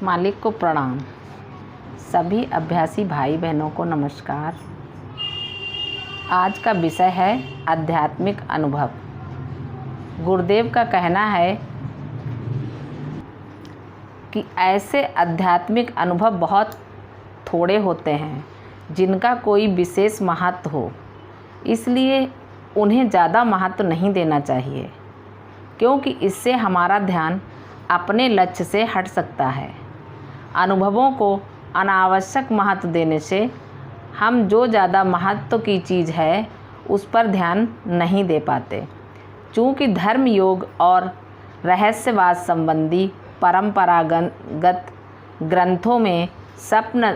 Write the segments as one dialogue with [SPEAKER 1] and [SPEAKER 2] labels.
[SPEAKER 1] मालिक को प्रणाम। सभी अभ्यासी भाई बहनों को नमस्कार। आज का विषय है आध्यात्मिक अनुभव। गुरुदेव का कहना है कि ऐसे आध्यात्मिक अनुभव बहुत थोड़े होते हैं जिनका कोई विशेष महत्व हो, इसलिए उन्हें ज़्यादा महत्व नहीं देना चाहिए, क्योंकि इससे हमारा ध्यान अपने लक्ष्य से हट सकता है। अनुभवों को अनावश्यक महत्व देने से हम जो ज़्यादा महत्व की चीज़ है उस पर ध्यान नहीं दे पाते। चूँकि धर्म, योग और रहस्यवाद संबंधी परंपरागत ग्रंथों में स्वप्न,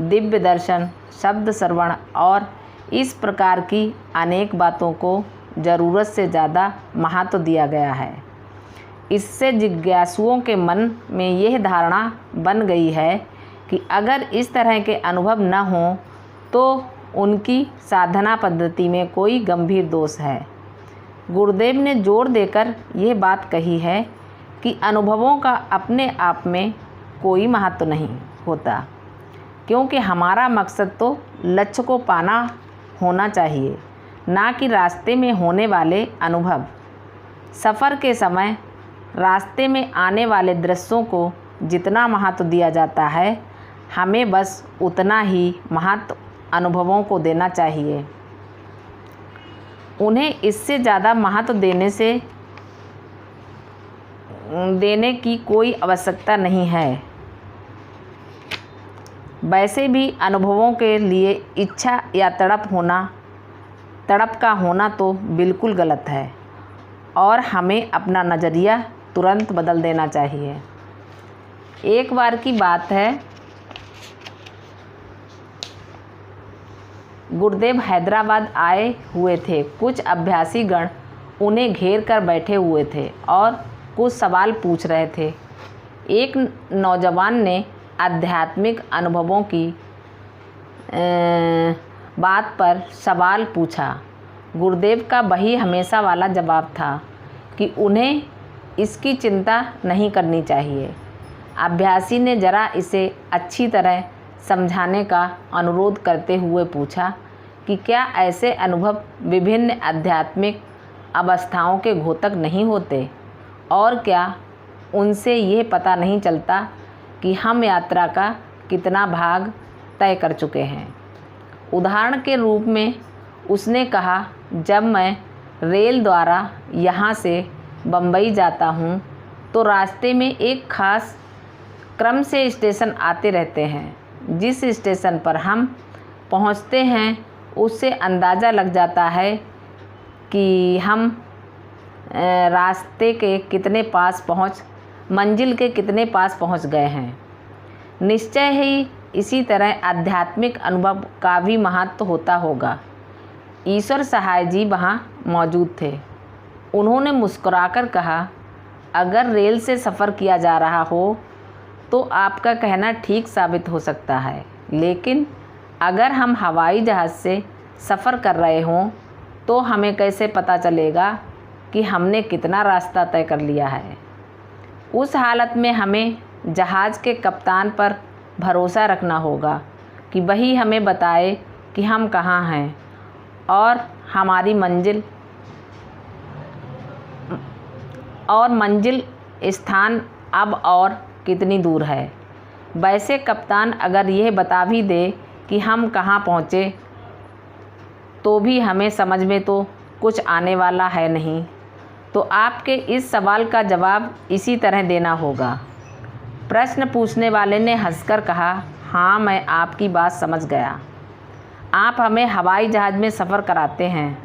[SPEAKER 1] दिव्य दर्शन, शब्द श्रवण और इस प्रकार की अनेक बातों को ज़रूरत से ज़्यादा महत्व दिया गया है। इससे जिज्ञासुओं के मन में यह धारणा बन गई है कि अगर इस तरह के अनुभव न हों तो उनकी साधना पद्धति में कोई गंभीर दोष है। गुरुदेव ने जोर देकर यह बात कही है कि अनुभवों का अपने आप में कोई महत्व नहीं होता, क्योंकि हमारा मकसद तो लक्ष्य को पाना होना चाहिए, ना कि रास्ते में होने वाले अनुभव। सफ़र के समय रास्ते में आने वाले दृश्यों को जितना महत्व दिया जाता है, हमें बस उतना ही महत्व अनुभवों को देना चाहिए। उन्हें इससे ज़्यादा महत्व देने की कोई आवश्यकता नहीं है। वैसे भी अनुभवों के लिए इच्छा या तड़प का होना तो बिल्कुल गलत है और हमें अपना नज़रिया तुरंत बदल देना चाहिए। एक बार की बात है, गुरुदेव हैदराबाद आए हुए थे। कुछ अभ्यासी गण उन्हें घेर कर बैठे हुए थे और कुछ सवाल पूछ रहे थे। एक नौजवान ने आध्यात्मिक अनुभवों की बात पर सवाल पूछा। गुरुदेव का वही हमेशा वाला जवाब था कि उन्हें इसकी चिंता नहीं करनी चाहिए। अभ्यासी ने जरा इसे अच्छी तरह समझाने का अनुरोध करते हुए पूछा कि क्या ऐसे अनुभव विभिन्न आध्यात्मिक अवस्थाओं के घोतक नहीं होते, और क्या उनसे यह पता नहीं चलता कि हम यात्रा का कितना भाग तय कर चुके हैं। उदाहरण के रूप में उसने कहा, जब मैं रेल द्वारा यहाँ से बम्बई जाता हूँ तो रास्ते में एक खास क्रम से स्टेशन आते रहते हैं। जिस स्टेशन पर हम पहुँचते हैं उससे अंदाज़ा लग जाता है कि हम मंजिल के कितने पास पहुँच गए हैं। निश्चय ही इसी तरह आध्यात्मिक अनुभव का भी महत्व होता होगा। ईश्वर सहाय जी वहाँ मौजूद थे। उन्होंने मुस्कुराकर कहा, अगर रेल से सफ़र किया जा रहा हो तो आपका कहना ठीक साबित हो सकता है, लेकिन अगर हम हवाई जहाज़ से सफ़र कर रहे हों तो हमें कैसे पता चलेगा कि हमने कितना रास्ता तय कर लिया है। उस हालत में हमें जहाज़ के कप्तान पर भरोसा रखना होगा कि वही हमें बताए कि हम कहाँ हैं और हमारी मंजिल स्थान अब और कितनी दूर है। वैसे कप्तान अगर यह बता भी दे कि हम कहाँ पहुँचे तो भी हमें समझ में तो कुछ आने वाला है नहीं। तो आपके इस सवाल का जवाब इसी तरह देना होगा। प्रश्न पूछने वाले ने हंसकर कहा, हाँ, मैं आपकी बात समझ गया। आप हमें हवाई जहाज़ में सफ़र कराते हैं।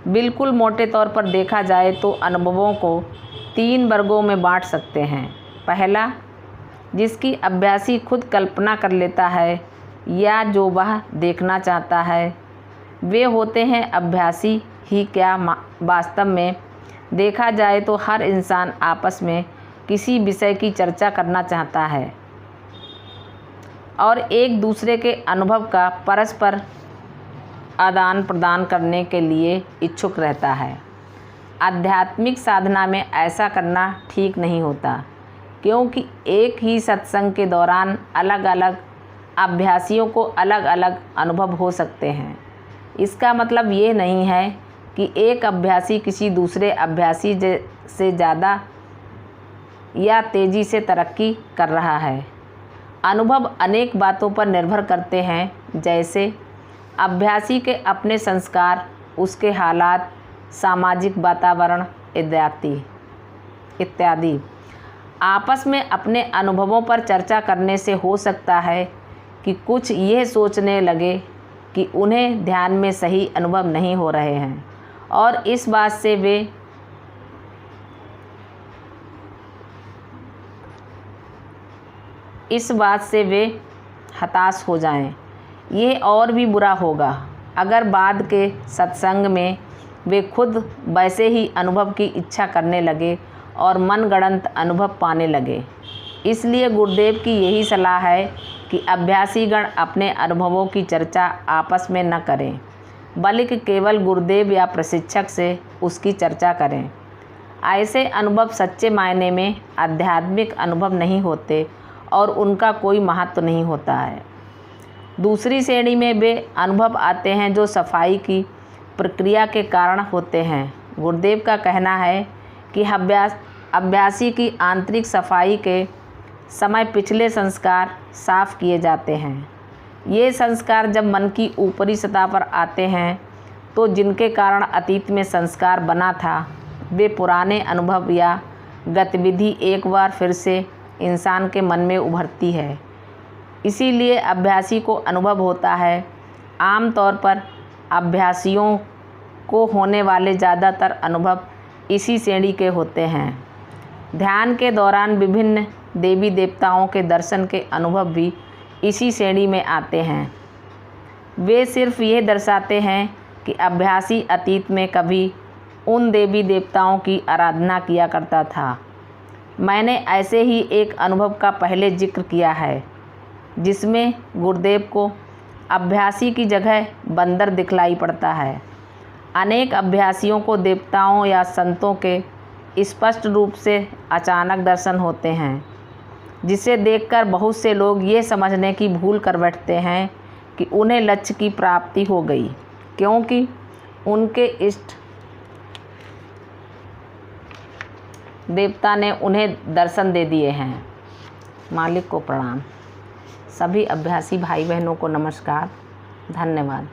[SPEAKER 1] बिल्कुल मोटे तौर पर देखा जाए तो अनुभवों को 3 वर्गों में बांट सकते हैं। पहला, जिसकी अभ्यासी खुद कल्पना कर लेता है या जो वह देखना चाहता है, वे होते हैं अभ्यासी ही क्या। वास्तव में देखा जाए तो हर इंसान आपस में किसी विषय की चर्चा करना चाहता है और एक दूसरे के अनुभव का परस्पर आदान प्रदान करने के लिए इच्छुक रहता है। आध्यात्मिक साधना में ऐसा करना ठीक नहीं होता, क्योंकि एक ही सत्संग के दौरान अलग अलग अभ्यासियों को अलग अलग अनुभव हो सकते हैं। इसका मतलब ये नहीं है कि एक अभ्यासी किसी दूसरे अभ्यासी से ज़्यादा या तेज़ी से तरक्की कर रहा है। अनुभव अनेक बातों पर निर्भर करते हैं, जैसे अभ्यासी के अपने संस्कार, उसके हालात, सामाजिक वातावरण इत्यादि। आपस में अपने अनुभवों पर चर्चा करने से हो सकता है कि कुछ यह सोचने लगे कि उन्हें ध्यान में सही अनुभव नहीं हो रहे हैं और इस बात से वे हताश हो जाएं। ये और भी बुरा होगा अगर बाद के सत्संग में वे खुद वैसे ही अनुभव की इच्छा करने लगे और मनगढ़ंत अनुभव पाने लगे। इसलिए गुरुदेव की यही सलाह है कि अभ्यासीगण अपने अनुभवों की चर्चा आपस में न करें, बल्कि केवल गुरुदेव या प्रशिक्षक से उसकी चर्चा करें। ऐसे अनुभव सच्चे मायने में आध्यात्मिक अनुभव नहीं होते और उनका कोई महत्व नहीं होता है। दूसरी श्रेणी में वे अनुभव आते हैं जो सफाई की प्रक्रिया के कारण होते हैं। गुरुदेव का कहना है कि अभ्यासी की आंतरिक सफाई के समय पिछले संस्कार साफ किए जाते हैं। ये संस्कार जब मन की ऊपरी सतह पर आते हैं तो जिनके कारण अतीत में संस्कार बना था, वे पुराने अनुभव या गतिविधि एक बार फिर से इंसान के मन में उभरती है। इसीलिए अभ्यासी को अनुभव होता है। आमतौर पर अभ्यासियों को होने वाले ज़्यादातर अनुभव इसी श्रेणी के होते हैं। ध्यान के दौरान विभिन्न देवी देवताओं के दर्शन के अनुभव भी इसी श्रेणी में आते हैं। वे सिर्फ ये दर्शाते हैं कि अभ्यासी अतीत में कभी उन देवी देवताओं की आराधना किया करता था। मैंने ऐसे ही एक अनुभव का पहले जिक्र किया है, जिसमें गुरुदेव को अभ्यासी की जगह बंदर दिखलाई पड़ता है। अनेक अभ्यासियों को देवताओं या संतों के स्पष्ट रूप से अचानक दर्शन होते हैं, जिसे देखकर बहुत से लोग ये समझने की भूल कर बैठते हैं कि उन्हें लक्ष्य की प्राप्ति हो गई, क्योंकि उनके इष्ट देवता ने उन्हें दर्शन दे दिए हैं। मालिक को प्रणाम। सभी अभ्यासी भाई बहनों को नमस्कार। धन्यवाद।